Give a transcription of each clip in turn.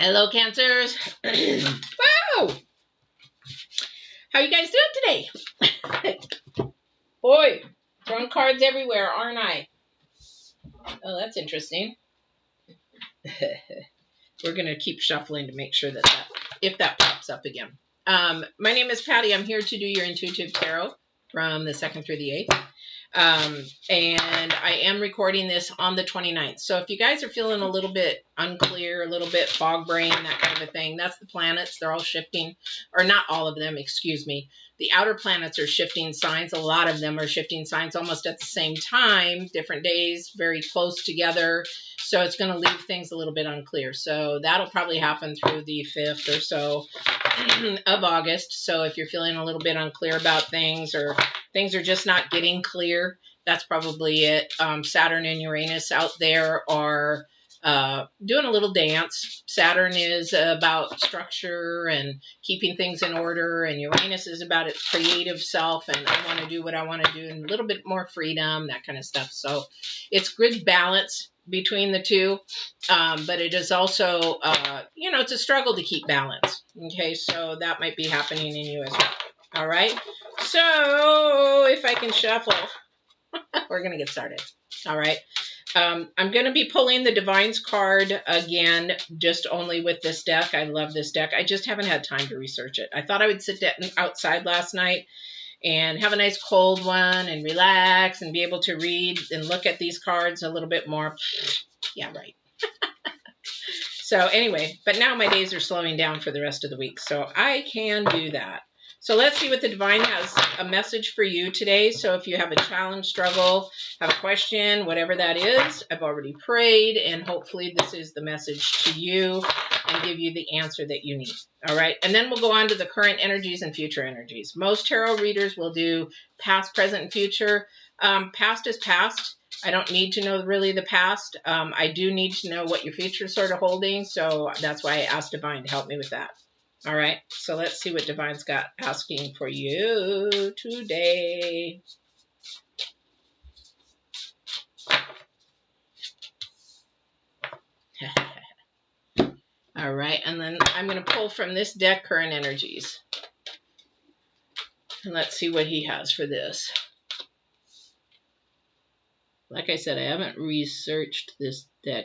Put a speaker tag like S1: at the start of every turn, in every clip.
S1: Hello, Cancers. Wow! How you guys doing today? Boy, throwing cards everywhere, aren't I? Oh, that's interesting. We're going to keep shuffling to make sure that if that pops up again. My name is Patty. I'm here to do your intuitive tarot from the 2nd through the 8th. And I am recording this on the 29th. So if you guys are feeling a little bit unclear, a little bit fog brain, that kind of a thing, that's the planets. They're all shifting, or not all of them, excuse me. The outer planets are shifting signs. A lot of them are shifting signs almost at the same time, different days, very close together. So it's going to leave things a little bit unclear. So that'll probably happen through the 5th or so of August. So if you're feeling a little bit unclear about things, or things are just not getting clear, that's probably it. Saturn and Uranus out there are doing a little dance. Saturn is about structure and keeping things in order, and Uranus is about its creative self, and I want to do what I want to do, and a little bit more freedom, that kind of stuff. So it's good balance between the two, but it is also, it's a struggle to keep balance. Okay, so that might be happening in you as well. All right, so if I can shuffle, we're going to get started. All right. I'm going to be pulling the Divine's card again, just only with this deck. I love this deck. I just haven't had time to research it. I thought I would sit outside last night and have a nice cold one and relax and be able to read and look at these cards a little bit more. Yeah, right. So anyway, but now my days are slowing down for the rest of the week, so I can do that. So let's see what the Divine has a message for you today. So if you have a challenge, struggle, have a question, whatever that is, I've already prayed, and hopefully this is the message to you and give you the answer that you need. All right. And then we'll go on to the current energies and future energies. Most tarot readers will do past, present, and future. Past is past. I don't need to know really the past. I do need to know what your future is sort of holding. So that's why I asked Divine to help me with that. All right, so let's see what Divine's got asking for you today. All right, and then I'm going to pull from this deck current energies. And let's see what he has for this. Like I said, I haven't researched this deck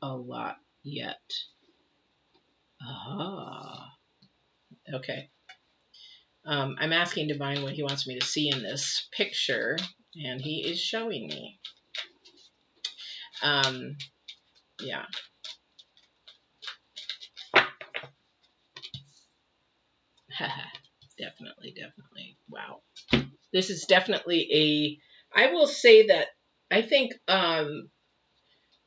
S1: a lot yet. Ah. Okay. I'm asking Divine what he wants me to see in this picture, and he is showing me. Yeah. Definitely. Wow. This is definitely I will say that I think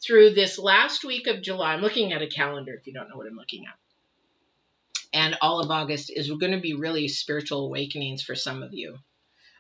S1: through this last week of July, I'm looking at a calendar if you don't know what I'm looking at. And all of August is going to be really spiritual awakenings for some of you.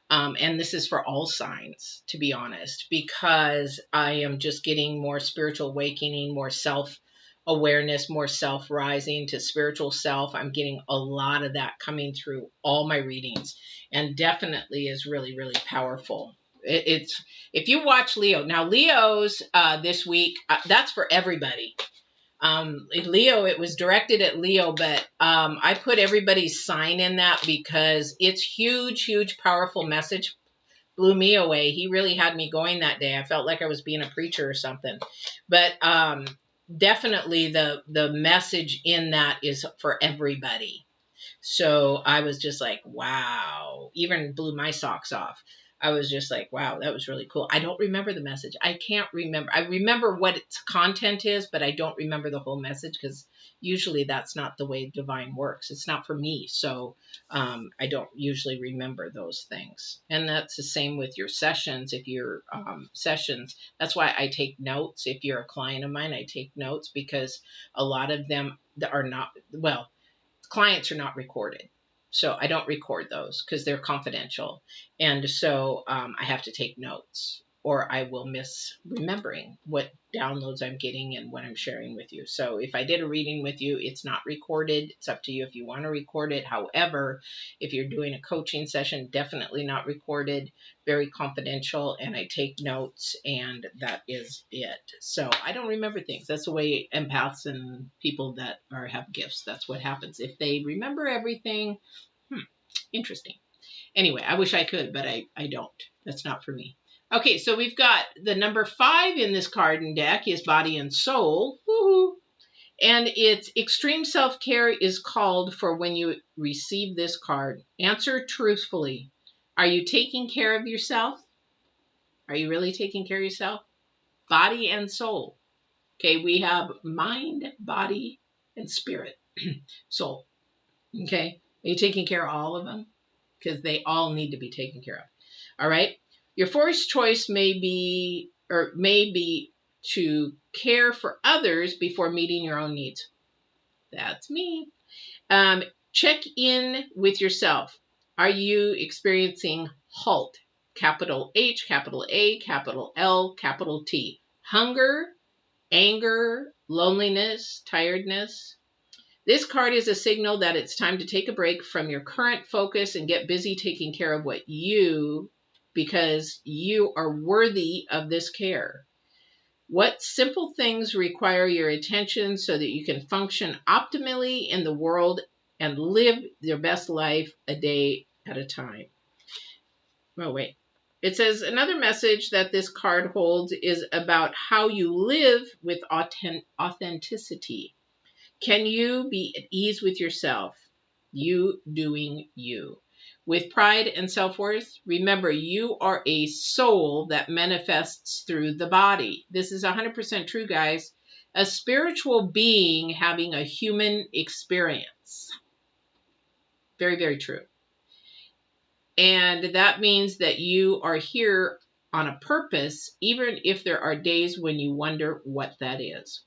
S1: And this is for all signs, to be honest, because I am just getting more spiritual awakening, more self-awareness, more self-rising to spiritual self. I'm getting a lot of that coming through all my readings, and definitely is really, really powerful. It's if you watch Leo. Now, Leo's this week, that's for everybody. Leo, it was directed at Leo, but I put everybody's sign in that because it's huge, powerful message. Blew me away. He really had me going that day. I felt like I was being a preacher or something. But definitely the message in that is for everybody. So I was just like, wow, even blew my socks off. I was just like, wow, that was really cool. I don't remember the message. I can't remember. I remember what its content is, but I don't remember the whole message because usually that's not the way Divine works. It's not for me. So I don't usually remember those things. And that's the same with your sessions. If you're sessions, that's why I take notes. If you're a client of mine, I take notes because a lot of them are not, well, clients are not recorded. So I don't record those because they're confidential. And so I have to take notes. or I will miss remembering what downloads I'm getting and what I'm sharing with you. So if I did a reading with you, it's not recorded. It's up to you if you want to record it. However, if you're doing a coaching session, definitely not recorded, very confidential, and I take notes, and that is it. So I don't remember things. That's the way empaths and people that have gifts, that's what happens. If they remember everything, interesting. Anyway, I wish I could, but I don't. That's not for me. Okay, so we've got the number 5 in this card and deck is body and soul. Woo-hoo. And it's extreme self-care is called for when you receive this card. Answer truthfully. Are you taking care of yourself? Are you really taking care of yourself? Body and soul. Okay, we have mind, body, and spirit. Soul. Okay, are you taking care of all of them? Because they all need to be taken care of. All right. Your first choice may be to care for others before meeting your own needs. That's me. Check in with yourself. Are you experiencing HALT? Capital H, capital A, capital L, capital T. Hunger, anger, loneliness, tiredness. This card is a signal that it's time to take a break from your current focus and get busy taking care of because you are worthy of this care. What simple things require your attention so that you can function optimally in the world and live your best life a day at a time? Oh, wait. It says another message that this card holds is about how you live with authenticity. Can you be at ease with yourself? You doing you. With pride and self-worth, remember you are a soul that manifests through the body. This is 100% true, guys. A spiritual being having a human experience. Very, very true. And that means that you are here on a purpose, even if there are days when you wonder what that is.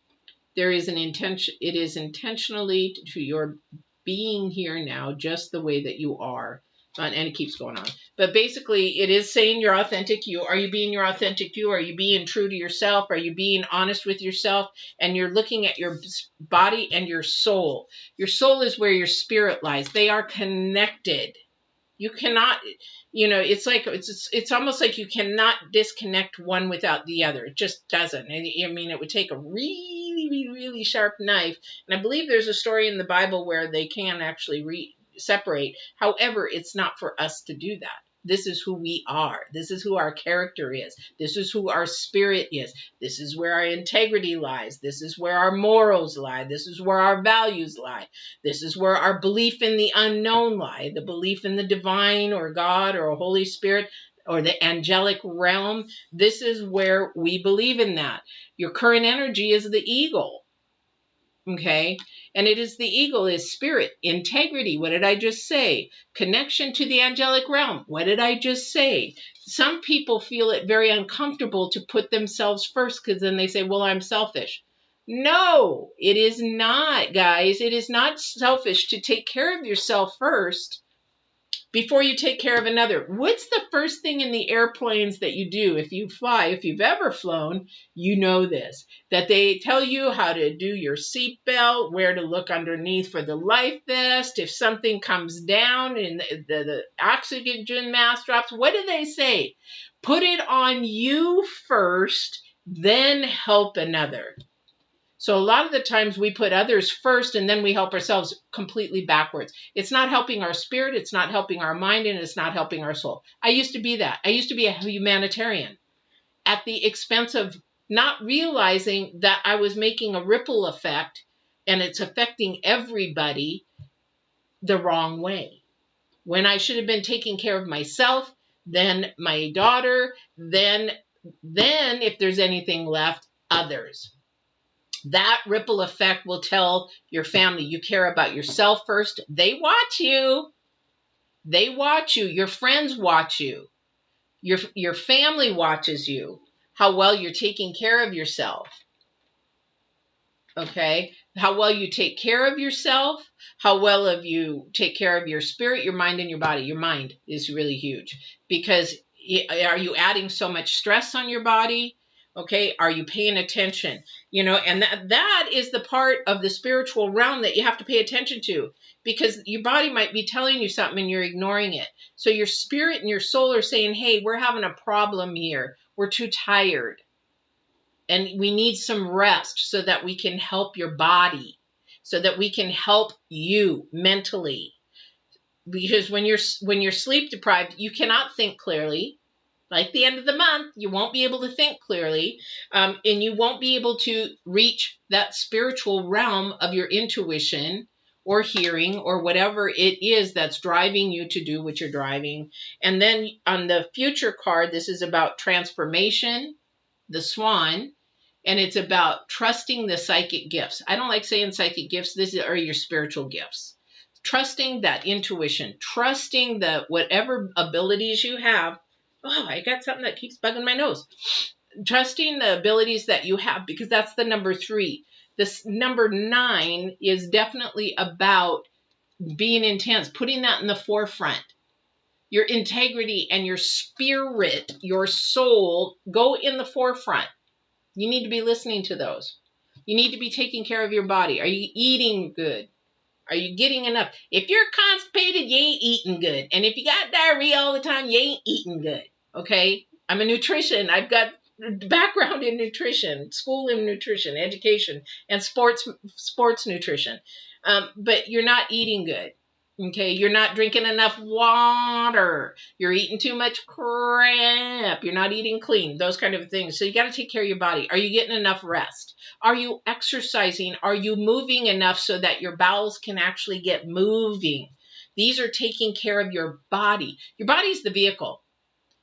S1: There is an intention, it is intentionally to your being here now, just the way that you are. And it keeps going on. But basically, it is saying your authentic you. Are you being your authentic you? Are you being true to yourself? Are you being honest with yourself? And you're looking at your body and your soul. Your soul is where your spirit lies. They are connected. You cannot, it's almost like you cannot disconnect one without the other. It just doesn't. I mean, it would take a really, really, really sharp knife. And I believe there's a story in the Bible where they can actually separate. However, it's not for us to do that. This is who we are. This is who our character is. This is who our spirit is. This is where our integrity lies. This is where our morals lie. This is where our values lie. This is where our belief in the unknown lie. The belief in the divine or God or a Holy Spirit or the angelic realm. This is where we believe in that. Your current energy is the eagle. Okay, and it is the eagle is spirit, integrity. What did I just say? Connection to the angelic realm. What did I just say? Some people feel it very uncomfortable to put themselves first because then they say, well, I'm selfish. No, it is not, guys. It is not selfish to take care of yourself first before you take care of another. What's the first thing in the airplanes that you do if you fly? If you've ever flown, you know this, that they tell you how to do your seatbelt, where to look underneath for the life vest. If something comes down and the oxygen mask drops, what do they say? Put it on you first, then help another. So a lot of the times we put others first and then we help ourselves completely backwards. It's not helping our spirit, it's not helping our mind, and it's not helping our soul. I used to be that. I used to be a humanitarian at the expense of not realizing that I was making a ripple effect and it's affecting everybody the wrong way. When I should have been taking care of myself, then my daughter, then if there's anything left, others. That ripple effect will tell your family you care about yourself first. They watch you. They watch you. Your friends watch you. Your family watches you. How well you're taking care of yourself. Okay? How well you take care of yourself. How well you take care of your spirit, your mind, and your body. Your mind is really huge because Are you adding so much stress on your body? Okay, are you paying attention? You know, and that is the part of the spiritual realm that you have to pay attention to, because your body might be telling you something and you're ignoring it. So your spirit and your soul are saying, hey, we're having a problem here. We're too tired. And we need some rest so that we can help your body, so that we can help you mentally. Because when you're sleep deprived, you cannot think clearly. Like the end of the month, you won't be able to think clearly, and you won't be able to reach that spiritual realm of your intuition or hearing or whatever it is that's driving you to do what you're driving. And then on the future card, this is about transformation, the swan, and it's about trusting the psychic gifts. I don't like saying psychic gifts. These are your spiritual gifts. Trusting that intuition, trusting the whatever abilities you have. Oh, I got something that keeps bugging my nose. Trusting the abilities that you have, because that's the number 3. This number 9 is definitely about being intense, putting that in the forefront. Your integrity and your spirit, your soul, go in the forefront. You need to be listening to those. You need to be taking care of your body. Are you eating good? Are you getting enough? If you're constipated, you ain't eating good. And if you got diarrhea all the time, you ain't eating good. Okay? I'm a nutrition. I've got background in nutrition, school in nutrition, education, and sports nutrition. But you're not eating good. Okay? You're not drinking enough water. You're eating too much crap. You're not eating clean. Those kind of things. So you got to take care of your body. Are you getting enough rest? Are you exercising? Are you moving enough so that your bowels can actually get moving? These are taking care of your body. Your body is the vehicle.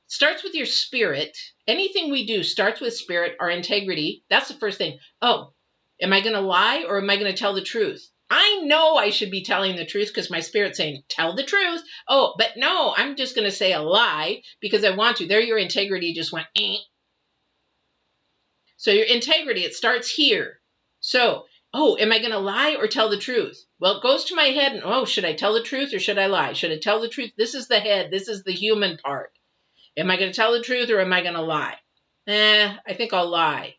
S1: It starts with your spirit. Anything we do starts with spirit, our integrity. That's the first thing. Oh, am I going to lie or am I going to tell the truth? I know I should be telling the truth because my spirit's saying, tell the truth. Oh, but no, I'm just going to say a lie because I want to. There, your integrity just went, eh. So your integrity, it starts here. So, oh, am I going to lie or tell the truth? Well, it goes to my head and, oh, should I tell the truth or should I lie? Should I tell the truth? This is the head. This is the human part. Am I going to tell the truth or am I going to lie? I think I'll lie.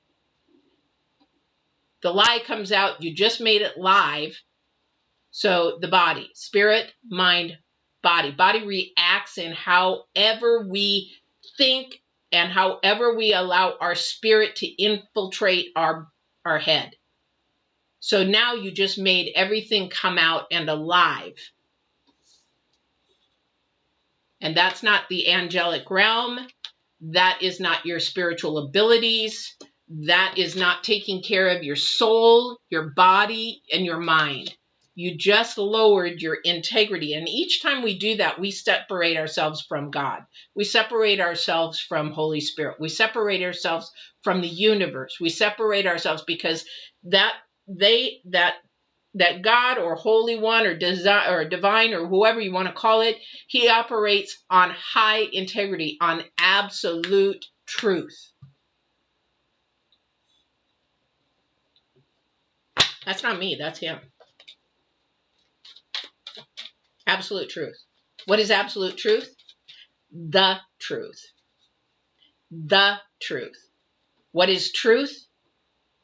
S1: The lie comes out. You just made it live. So the body, spirit, mind, body. Body reacts in however we think and however we allow our spirit to infiltrate our head. So now you just made everything come out and alive. And that's not the angelic realm. That is not your spiritual abilities. That is not taking care of your soul, your body, and your mind. You just lowered your integrity. And each time we do that, we separate ourselves from God. We separate ourselves from Holy Spirit. We separate ourselves from the universe. We separate ourselves because that God or Holy One or divine or whoever you want to call it, he operates on high integrity, on absolute truth. That's not me, that's him. Absolute truth. What is absolute truth? The truth. The truth. What is truth?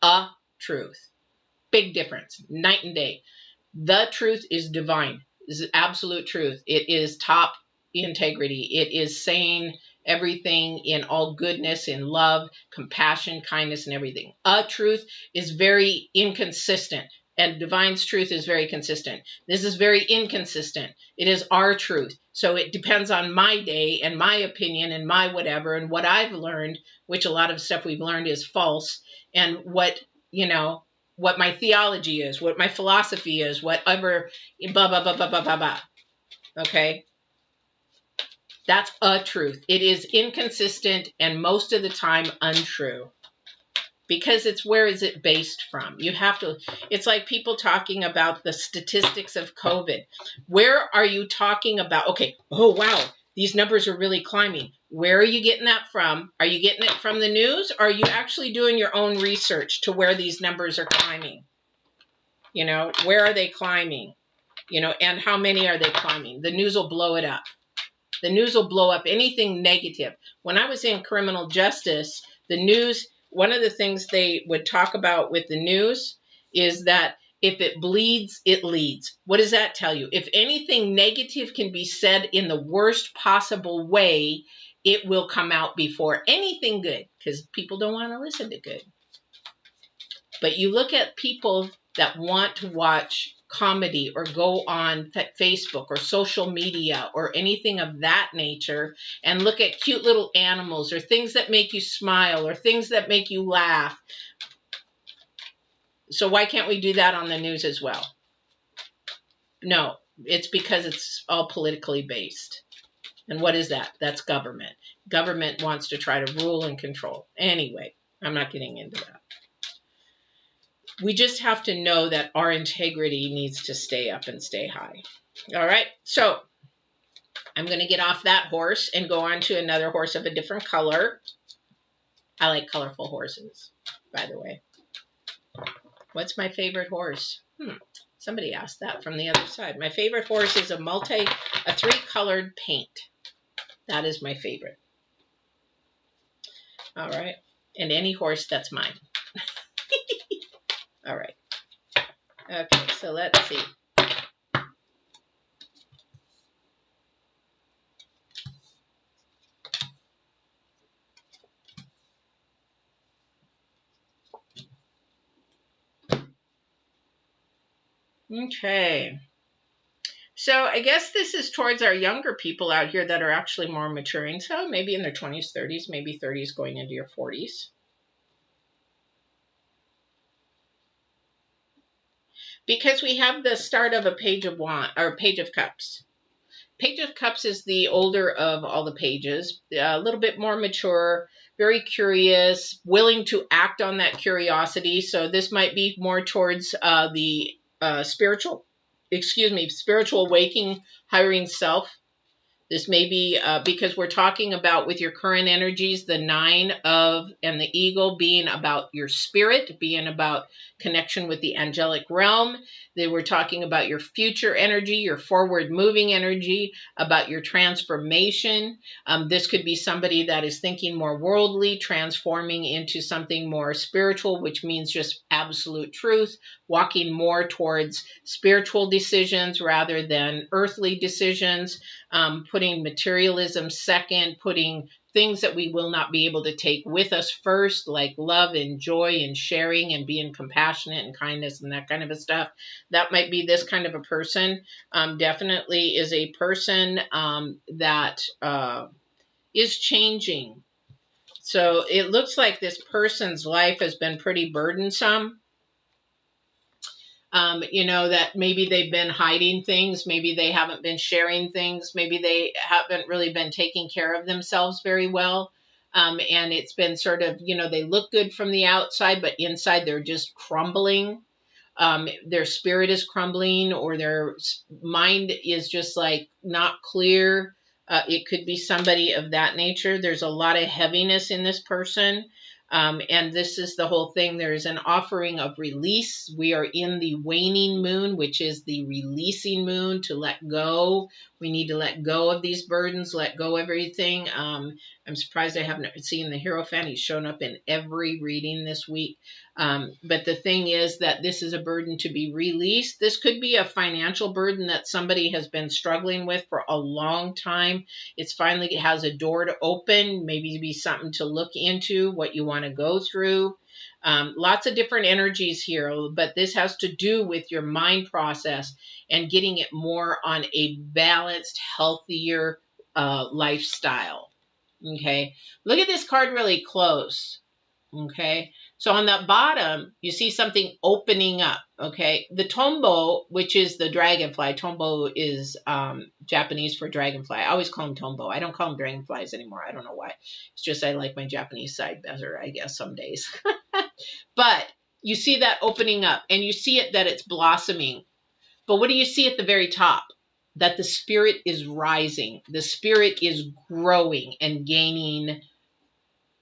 S1: A truth. Big difference. Night and day. The truth is divine. This is absolute truth. It is top integrity. It is saying everything in all goodness, in love, compassion, kindness, and everything. A truth is very inconsistent. And divine's truth is very consistent. This is very inconsistent. It is our truth. So it depends on my day and my opinion and my whatever and what I've learned, which a lot of stuff we've learned is false, and what my theology is, what my philosophy is, whatever, blah, blah, blah, blah, blah, blah, blah. Okay? That's a truth. It is inconsistent and most of the time untrue. Because it's where is it based from? You have to, it's like people talking about the statistics of COVID. Where are you talking about? Okay, oh wow, these numbers are really climbing. Where are you getting that from? Are you getting it from the news? Or are you actually doing your own research to where these numbers are climbing? Where are they climbing? And how many are they climbing? The news will blow it up. The news will blow up anything negative. When I was in criminal justice, the news, one of the things they would talk about with the news is that if it bleeds, it leads. What does that tell you? If anything negative can be said in the worst possible way, it will come out before anything good, because people don't want to listen to good. But you look at people that want to watch comedy or go on Facebook or social media or anything of that nature and look at cute little animals or things that make you smile or things that make you laugh. So why can't we do that on the news as well? No, it's because it's all politically based. And what is that? That's government. Government wants to try to rule and control. Anyway, I'm not getting into that. We just have to know that our integrity needs to stay up and stay high. All right, so I'm going to get off that horse and go on to another horse of a different color. I like colorful horses, by the way. What's my favorite horse? Somebody asked that from the other side. My favorite horse is a 3-colored paint. That is my favorite. All right, and any horse that's mine. All right. Okay, so let's see. Okay. So I guess this is towards our younger people out here that are actually more maturing. So maybe in their 20s, 30s, maybe 30s going into your 40s. Because we have the start of a Page of Wands, or Page of Cups. Page of Cups is the older of all the pages, a little bit more mature, very curious, willing to act on that curiosity. So this might be more towards the spiritual waking, hiring self. This may be because we're talking about, with your current energies, the 9 and the eagle being about your spirit, being about connection with the angelic realm. They were talking about your future energy, your forward moving energy, about your transformation. This could be somebody that is thinking more worldly, transforming into something more spiritual, which means just absolute truth, walking more towards spiritual decisions rather than earthly decisions. Putting materialism second, putting things that we will not be able to take with us first, like love and joy and sharing and being compassionate and kindness and that kind of stuff. That might be this kind of a person. Definitely is a person that is changing. So it looks like this person's life has been pretty burdensome. That maybe they've been hiding things, maybe they haven't been sharing things, maybe they haven't really been taking care of themselves very well. And it's been sort of, they look good from the outside, but inside they're just crumbling. Their spirit is crumbling, or their mind is just like not clear. It could be somebody of that nature. There's a lot of heaviness in this person. And this is the whole thing. There's an offering of release. We are in the waning moon, which is the releasing moon, to let go. We need to let go of these burdens, let go of everything. I'm surprised I haven't seen the Hierophant. He's shown up in every reading this week. But the thing is that this is a burden to be released. This could be a financial burden that somebody has been struggling with for a long time. It has a door to open, maybe be something to look into, what you want to go through. Lots of different energies here, but this has to do with your mind process and getting it more on a balanced, healthier lifestyle. Okay, look at this card really close. Okay, so on the bottom, you see something opening up. Okay, the tombo, which is the dragonfly. Tombo is Japanese for dragonfly. I always call them tombo. I don't call them dragonflies anymore. I don't know why. It's just I like my Japanese side better, I guess, some days. But you see that opening up, and you see it that it's blossoming. But what do you see at the very top? That the spirit is rising. The spirit is growing and gaining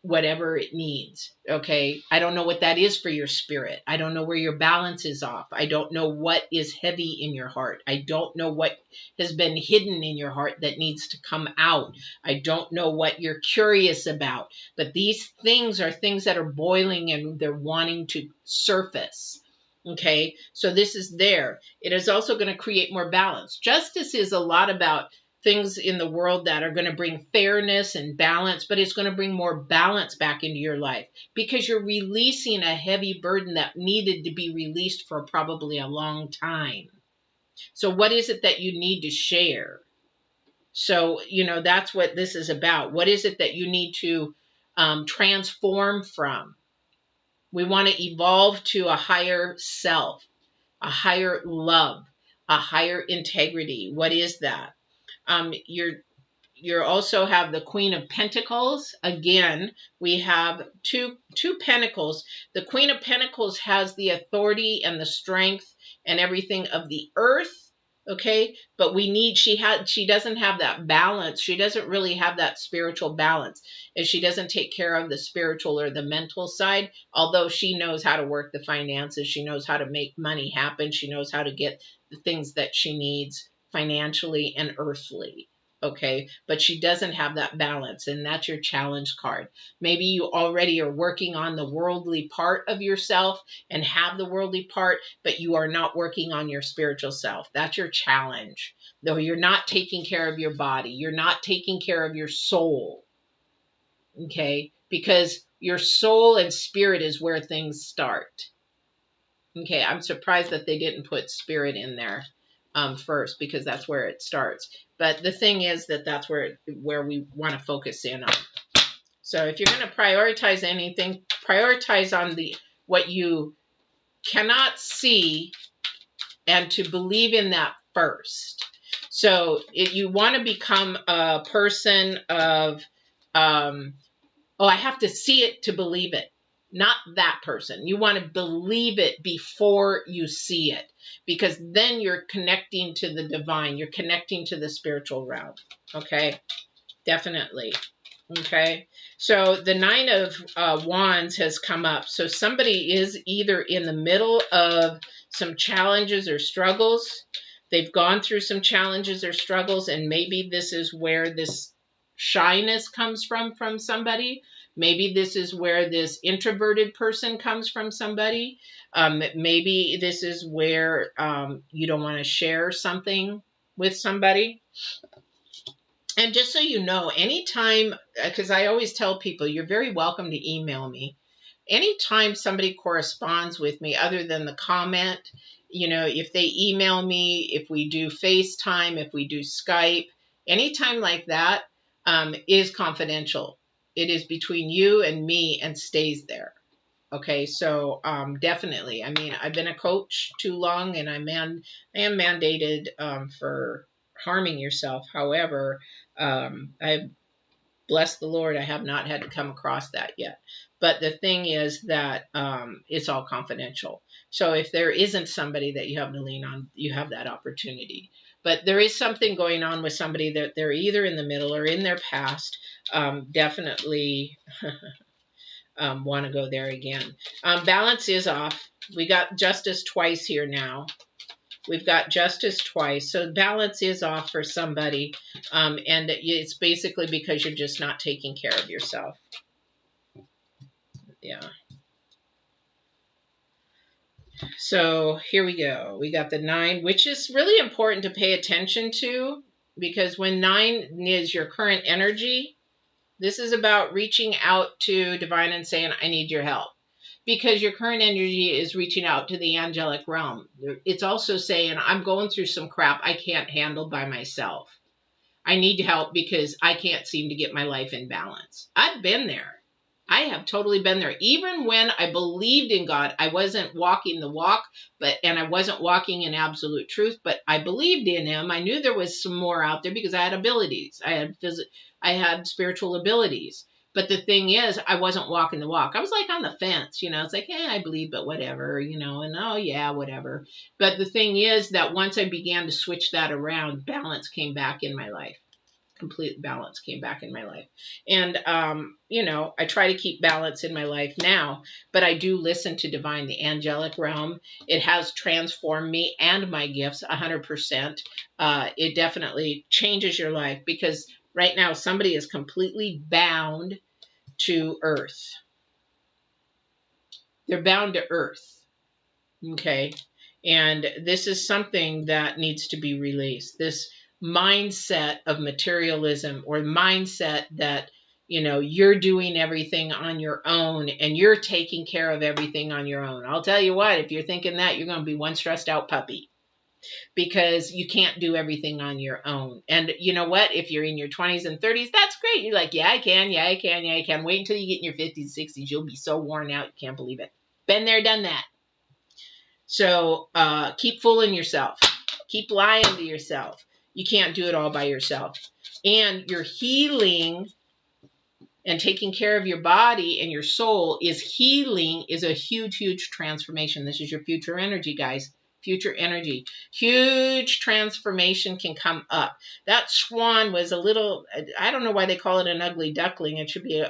S1: whatever it needs. Okay. I don't know what that is for your spirit. I don't know where your balance is off. I don't know what is heavy in your heart. I don't know what has been hidden in your heart that needs to come out. I don't know what you're curious about, but these things are things that are boiling and they're wanting to surface. Okay. So this is there. It is also going to create more balance. Justice is a lot about things in the world that are going to bring fairness and balance, but it's going to bring more balance back into your life because you're releasing a heavy burden that needed to be released for probably a long time. So what is it that you need to share? So, that's what this is about. What is it that you need to transform from? We want to evolve to a higher self, a higher love, a higher integrity. What is that? You also have the Queen of Pentacles. Again, we have two pentacles. The Queen of Pentacles has the authority and the strength and everything of the earth. Okay, but she doesn't have that balance. She doesn't really have that spiritual balance. If she doesn't take care of the spiritual or the mental side, although she knows how to work the finances, she knows how to make money happen, she knows how to get the things that she needs financially and earthly. Okay, but she doesn't have that balance, and that's your challenge card. Maybe you already are working on the worldly part of yourself and have the worldly part, but you are not working on your spiritual self. That's your challenge. Though you're not taking care of your body, you're not taking care of your soul. Okay, because your soul and spirit is where things start. Okay, I'm surprised that they didn't put spirit in there first, because that's where it starts. But the thing is that that's where we want to focus in on. So if you're going to prioritize anything, prioritize on what you cannot see and to believe in that first. So you want to become a person of, I have to see it to believe it. Not that person. You want to believe it before you see it, because then you're connecting to the divine. You're connecting to the spiritual realm. Okay, definitely. Okay, so the Nine of Wands has come up. So somebody is either in the middle of some challenges or struggles. They've gone through some challenges or struggles, and maybe this is where this shyness comes from somebody. Maybe this is where this introverted person comes from somebody. Maybe this is where you don't want to share something with somebody. And just so you know, anytime, because I always tell people, you're very welcome to email me. Anytime somebody corresponds with me, other than the comment, if they email me, if we do FaceTime, if we do Skype, anytime like that, is confidential. It is between you and me and stays there. Okay, so definitely. I mean, I've been a coach too long, and I am mandated for harming yourself. However, I bless the Lord, I have not had to come across that yet. But the thing is that it's all confidential. So if there isn't somebody that you have to lean on, you have that opportunity. But there is something going on with somebody that they're either in the middle or in their past. Definitely want to go there again. Balance is off. We got justice twice here now. We've got justice twice. So balance is off for somebody. And it's basically because you're just not taking care of yourself. Yeah. So here we go. We got the 9, which is really important to pay attention to, because when 9 is your current energy, this is about reaching out to divine and saying, I need your help. Because your current energy is reaching out to the angelic realm. It's also saying, I'm going through some crap I can't handle by myself. I need help because I can't seem to get my life in balance. I've been there. I have totally been there. Even when I believed in God, I wasn't walking the walk, and I wasn't walking in absolute truth, but I believed in him. I knew there was some more out there because I had abilities. I had spiritual abilities. But the thing is, I wasn't walking the walk. I was like on the fence, It's like, I believe, but whatever, and oh yeah, whatever. But the thing is that once I began to switch that around, balance came back in my life. Complete balance came back in my life. And, you know, I try to keep balance in my life now, but I do listen to divine, the angelic realm. It has transformed me and my gifts 100%. It definitely changes your life, because right now somebody is completely bound to earth. They're bound to earth. Okay. And this is something that needs to be released. This mindset of materialism, or mindset that, you know, you're doing everything on your own and you're taking care of everything on your own. I'll tell you what, if you're thinking that, you're going to be one stressed out puppy, because you can't do everything on your own. And you know what? If you're in your 20s and 30s, that's great. You're like, yeah, I can. Yeah, I can. Yeah, I can. Wait until you get in your 50s, 60s. You'll be so worn out. You can't believe it. Been there, done that. So keep fooling yourself. Keep lying to yourself. You can't do it all by yourself. And your healing and taking care of your body and your soul is healing, is a huge, huge transformation. This is your future energy, guys. Future energy. Huge transformation can come up. That swan was a little, I don't know why they call it an ugly duckling. It should be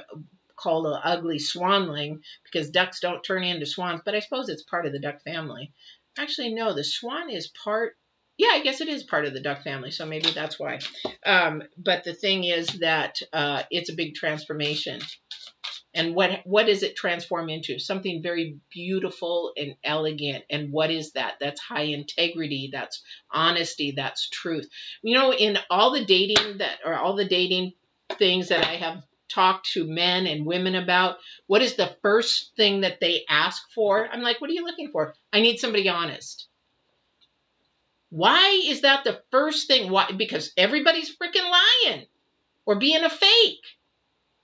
S1: called an ugly swanling, because ducks don't turn into swans, but I suppose it's part of the duck family. Actually, no, the swan is part, yeah, I guess it is part of the duck family, so maybe that's why. But the thing is that it's a big transformation. And what does it transform into? Something very beautiful and elegant. And what is that? That's high integrity. That's honesty. That's truth. You know, in all the dating things that I have talked to men and women about, what is the first thing that they ask for? I'm like, what are you looking for? I need somebody honest. Why is that the first thing? Why? Because everybody's freaking lying or being a fake.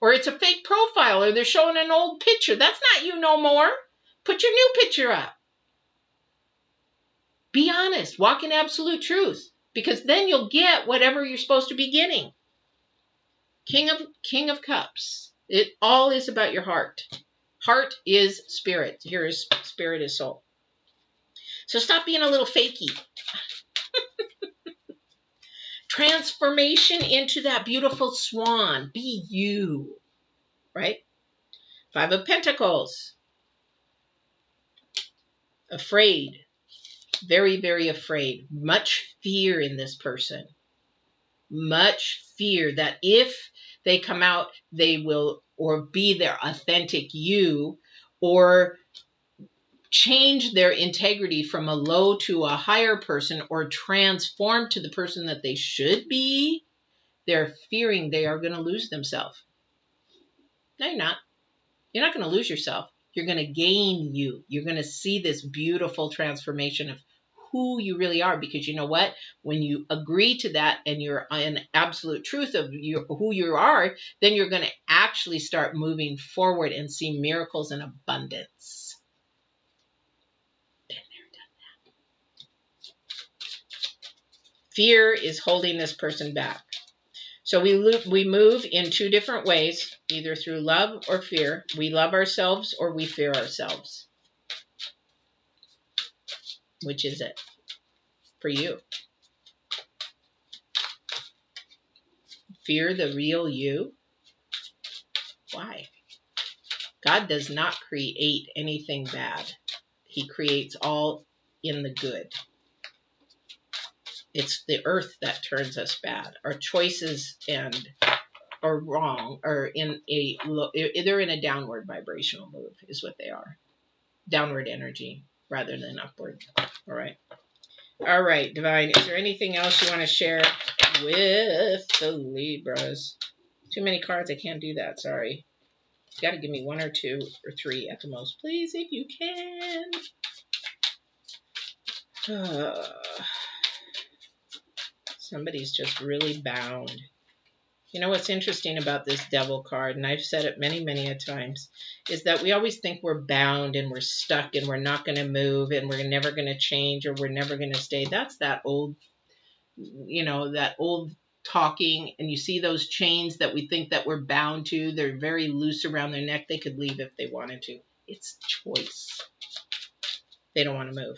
S1: Or it's a fake profile, or they're showing an old picture. That's not you no more. Put your new picture up. Be honest. Walk in absolute truth. Because then you'll get whatever you're supposed to be getting. King of Cups. It all is about your heart. Heart is spirit. Here is spirit is soul. So stop being a little fakey. Transformation into that beautiful swan. Be you. Right? 5 of Pentacles. Afraid. Very, very afraid. Much fear in this person. Much fear that if they come out, they will or be their authentic you, or change their integrity from a low to a higher person, or transform to the person that they should be. They're fearing they are going to lose themselves. No, you're not. You're not going to lose yourself. You're going to gain you. You're going to see this beautiful transformation of who you really are, because you know what? When you agree to that and you're in absolute truth of who you are, then you're going to actually start moving forward and see miracles in abundance. Been there, done that. Fear is holding this person back. So we move in 2 different ways, either through love or fear. We love ourselves or we fear ourselves. Which is it for you? Fear the real you? Why? God does not create anything bad. He creates all in the good. It's the earth that turns us bad. Our choices are wrong, or they're in a downward vibrational move is what they are. Downward energy rather than upward. All right. All right, Divine. Is there anything else you want to share with the Libras? Too many cards. I can't do that. Sorry. You got to give me 1 or 2 or 3 at the most, please, if you can. Somebody's just really bound. You know what's interesting about this Devil card, and I've said it many, many a times, is that we always think we're bound and we're stuck and we're not going to move and we're never going to change or we're never going to stay. That's that old, that old talking. And you see those chains that we think that we're bound to. They're very loose around their neck. They could leave if they wanted to. It's choice. They don't want to move.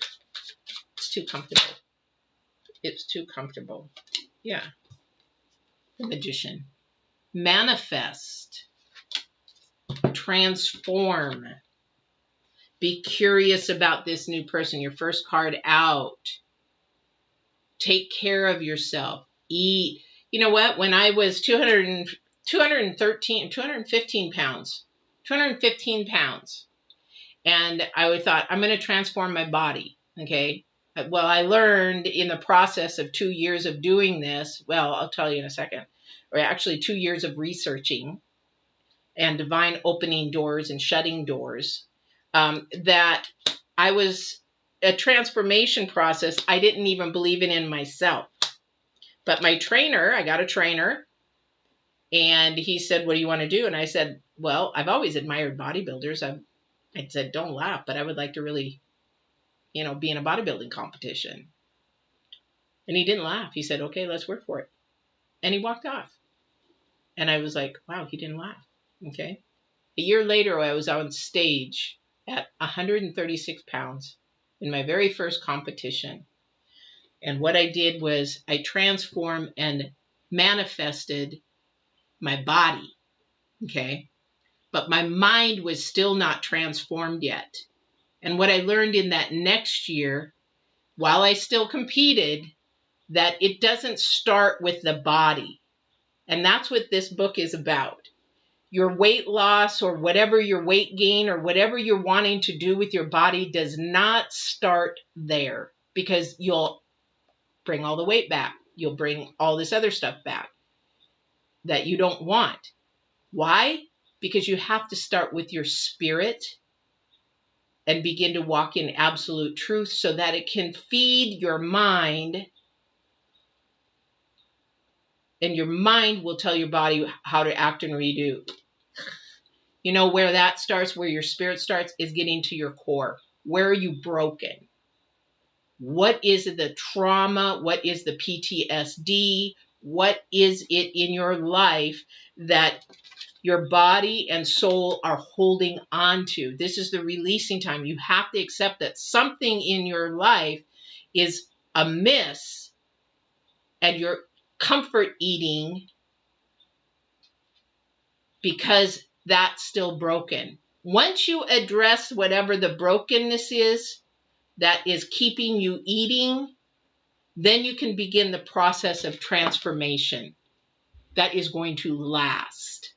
S1: It's too comfortable. It's too comfortable. Yeah. the magician. Manifest. Transform. Be curious about this new person. Your first card out. Take care of yourself. Eat. You know what? When I was 215 pounds, and I thought, I'm going to transform my body. Okay. Well, I learned in the process of 2 years of doing this, well, I'll tell you in a second, or actually 2 years of researching and divine opening doors and shutting doors, that I was a transformation process. I didn't even believe it in myself. But my trainer, I got a trainer, and he said, what do you want to do? And I said, well, I've always admired bodybuilders. I said, don't laugh, but I would like to really, be in a bodybuilding competition. And he didn't laugh. He said, okay, let's work for it. And he walked off. And I was like, wow, he didn't laugh. Okay. A year later, I was on stage at 136 pounds in my very first competition. And what I did was I transformed and manifested my body. Okay. But my mind was still not transformed yet. And what I learned in that next year, while I still competed, that it doesn't start with the body. And that's what this book is about. Your weight loss or whatever your weight gain or whatever you're wanting to do with your body does not start there, because you'll bring all the weight back. You'll bring all this other stuff back that you don't want. Why? Because you have to start with your spirit and begin to walk in absolute truth so that it can feed your mind. And your mind will tell your body how to act and redo. You know where that starts, where your spirit starts, is getting to your core. Where are you broken? What is the trauma? What is the PTSD? What is it in your life that your body and soul are holding on to? This is the releasing time. You have to accept that something in your life is amiss, and you're comfort eating because that's still broken. Once you address whatever the brokenness is that is keeping you eating, then you can begin the process of transformation that is going to last.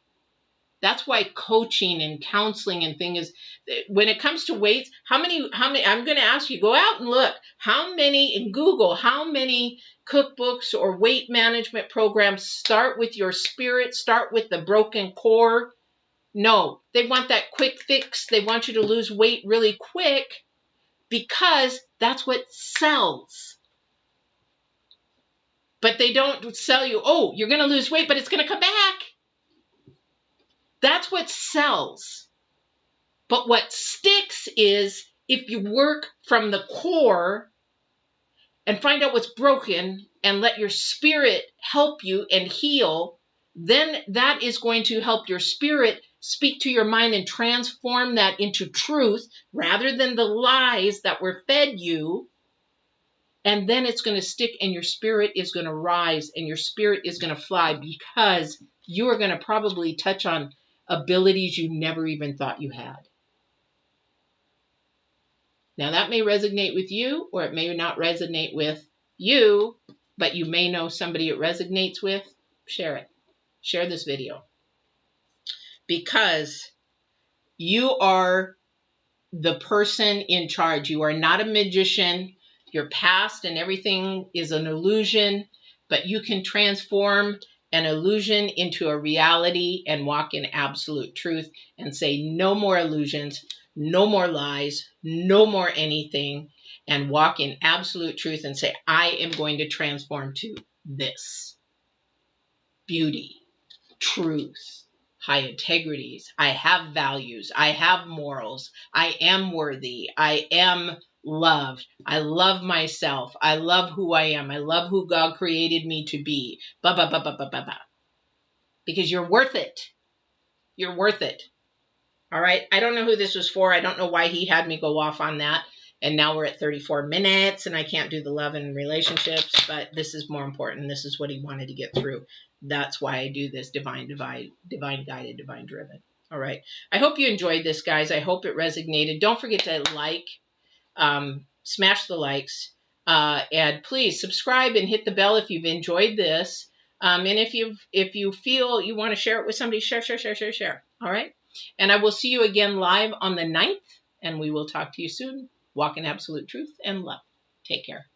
S1: That's why coaching and counseling and things, when it comes to weights, how many, I'm going to ask you, go out and look, how many, in Google, how many cookbooks or weight management programs start with your spirit, start with the broken core? No, they want that quick fix. They want you to lose weight really quick because that's what sells. But they don't sell you, oh, you're going to lose weight, but it's going to come back. That's what sells. But what sticks is if you work from the core and find out what's broken and let your spirit help you and heal, then that is going to help your spirit speak to your mind and transform that into truth rather than the lies that were fed you. And then it's going to stick, and your spirit is going to rise, and your spirit is going to fly, because you are going to probably touch on abilities you never even thought you had. Now, that may resonate with you, or it may not resonate with you, but you may know somebody it resonates with. Share it. Share this video. Because you are the person in charge. You are not a magician. Your past and everything is an illusion, but you can transform an illusion into a reality and walk in absolute truth and say no more illusions, no more lies, no more anything, and walk in absolute truth and say, I am going to transform to this. Beauty, truth, high integrities. I have values. I have morals. I am worthy. I am loved. I love myself. I love who I am. I love who God created me to be. Because you're worth it. You're worth it. All right. I don't know who this was for. I don't know why he had me go off on that. And now we're at 34 minutes, and I can't do the love and relationships, but this is more important. This is what he wanted to get through. That's why I do this divine guided, divine driven. All right. I hope you enjoyed this, guys. I hope it resonated. Don't forget to like, smash the likes, and please subscribe and hit the bell if you've enjoyed this. And if you feel you want to share it with somebody, share. All right. And I will see you again live on the 9th, and we will talk to you soon. Walk in absolute truth and love. Take care.